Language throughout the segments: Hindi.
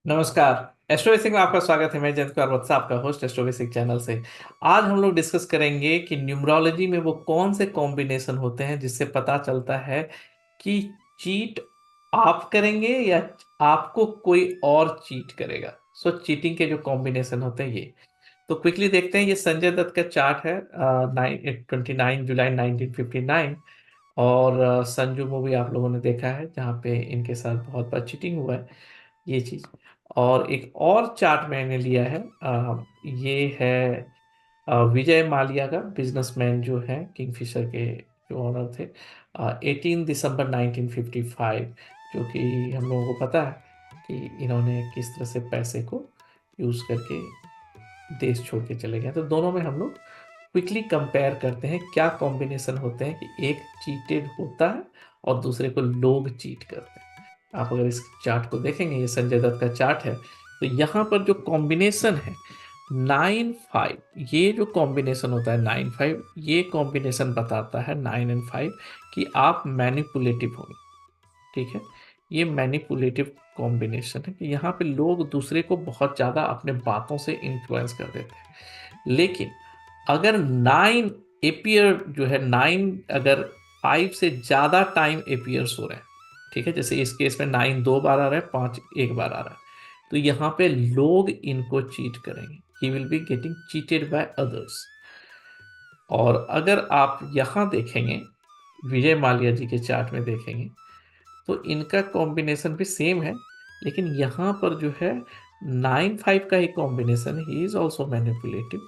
नमस्कार। एस्ट्रोबेसिक में आपका स्वागत है। मैं जयंत कुमार वत्स, आपका होस्ट एस्ट्रोबेसिक चैनल से। आज हम लोग डिस्कस करेंगे कि न्यूमरोलॉजी में वो कौन से कॉम्बिनेशन होते हैं जिससे पता चलता है कि चीट आप करेंगे या आपको कोई और चीट करेगा। सो चीटिंग के जो कॉम्बिनेशन होते हैं ये तो क्विकली देखते हैं। ये संजय दत्त का चार्ट है, 29 जुलाई 1959। और संजू मूवी आप लोगों ने देखा है जहाँ पे इनके साथ बहुत बार चीटिंग हुआ है, ये चीज। और एक और चार्ट मैंने लिया है, ये है विजय माल्या का, बिजनेसमैन जो है किंगफिशर के जो ओनर थे। 18 दिसंबर 1955, जो कि हम लोगों को पता है कि इन्होंने किस तरह से पैसे को यूज करके देश छोड़ के चले गए। तो दोनों में हम लोग क्विकली कंपेयर करते हैं क्या कॉम्बिनेशन होते हैं कि एक चीटेड होता है और दूसरे को लोग चीट करते हैं। आप अगर इस चार्ट को देखेंगे, ये संजय दत्त का चार्ट है, तो यहाँ पर जो कॉम्बिनेशन है 9-5, ये जो कॉम्बिनेशन होता है 9-5, ये कॉम्बिनेशन बताता है 9 और 5 कि आप मैनिपुलेटिव होंगे। ठीक है, ये मैनिपुलेटिव कॉम्बिनेशन है कि यहाँ पे लोग दूसरे को बहुत ज्यादा अपने बातों से इन्फ्लुएंस कर देते हैं। लेकिन अगर 9 एपियर जो है, 9 अगर 5 से ज्यादा टाइम एपियर्स हो रहे हैं, ठीक है, जैसे इस केस में 9 2 बार आ रहा है, 5 एक बार आ रहा है, तो यहाँ पे लोग इनको चीट करेंगे। He will be getting cheated by others. और अगर आप यहाँ देखेंगे, विजय माल्या जी के चार्ट में देखेंगे, तो इनका कॉम्बिनेशन भी सेम है। लेकिन यहाँ पर जो है 9-5 का ही कॉम्बिनेशन है, ही इज ऑल्सो मैनिपुलेटिव।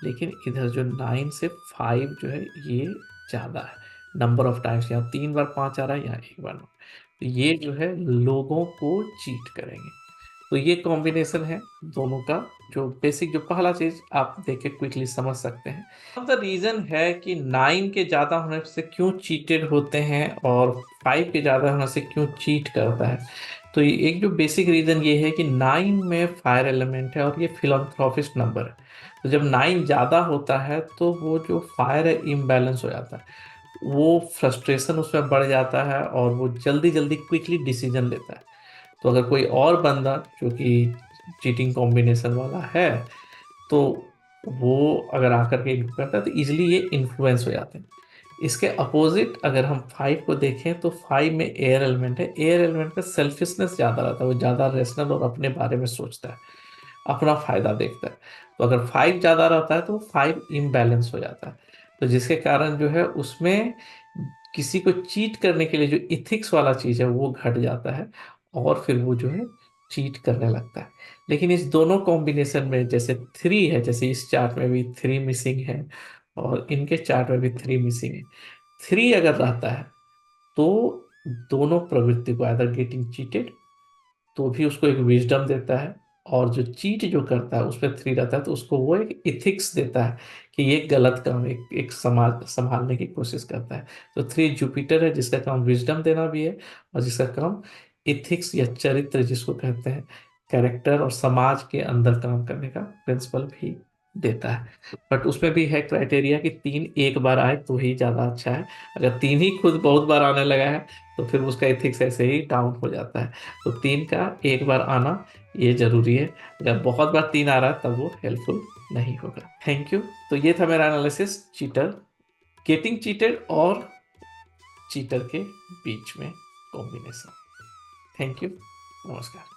लेकिन इधर जो 9 से 5 जो है ये ज्यादा है। नंबर ऑफ टाइम्स यहाँ 3 बार 5 आ रहा है, यहाँ एक बार 9। तो ये जो है लोगों को चीट करेंगे। तो ये कॉम्बिनेशन है दोनों का। जो बेसिक, जो पहला चीज आप देख के क्विकली समझ सकते हैं, द रीजन है कि 9 के ज्यादा होने से क्यों चीटेड होते हैं और 5 के ज्यादा होने से क्यों चीट करता है। तो ये एक जो बेसिक रीजन ये है कि 9 में फायर एलिमेंट है और ये फिलंथ्रोपिस्ट नंबर है। तो जब 9 ज्यादा होता है तो वो जो फायर है इम्बैलेंस हो जाता है, वो फ्रस्ट्रेशन उसमें बढ़ जाता है और वो जल्दी जल्दी क्विकली डिसीजन लेता है। तो अगर कोई और बंदा जो कि चीटिंग कॉम्बिनेशन वाला है, तो वो अगर आकर के इनको करता है तो इजिली ये इन्फ्लुएंस हो जाते हैं। इसके अपोजिट अगर हम 5 को देखें, तो 5 में एयर एलिमेंट है। एयर एलिमेंट का सेल्फिशनेस ज़्यादा रहता है, वो ज़्यादा रेशनल और अपने बारे में सोचता है, अपना फायदा देखता है। तो अगर 5 ज़्यादा रहता है तो 5 इम्बैलेंस हो जाता है। तो जिसके कारण जो है उसमें किसी को चीट करने के लिए जो इथिक्स वाला चीज़ है वो घट जाता है, और फिर वो जो है चीट करने लगता है। लेकिन इस दोनों कॉम्बिनेशन में जैसे 3 है, जैसे इस चार्ट में भी 3 मिसिंग है और इनके चार्ट में भी 3 मिसिंग है। 3 अगर रहता है तो दोनों प्रवृत्ति को, अदर गेटिंग चीटेड, तो भी उसको एक विजडम देता है। और जो चीट जो करता है उसमें 3 रहता है तो उसको वो एक इथिक्स देता है कि ये गलत काम, एक समाज संभालने की कोशिश करता है। तो 3 जुपिटर है जिसका काम विजडम देना भी है, और जिसका काम इथिक्स या चरित्र जिसको कहते हैं, कैरेक्टर और समाज के अंदर काम करने का प्रिंसिपल भी देता है। बट उसमें भी है क्राइटेरिया कि 3 एक बार आए तो ही ज्यादा अच्छा है। अगर 3 ही खुद बहुत बार आने लगा है तो फिर उसका एथिक्स ऐसे ही डाउन हो जाता है। तो 3 का एक बार आना ये जरूरी है। अगर बहुत बार 3 आ रहा है तब वो हेल्पफुल नहीं होगा। Thank you. तो ये था मेरा एनालिसिस, चीटर, गेटिंग चीटेड और चीटर के बीच में कॉम्बिनेशन। Thank you. नमस्कार।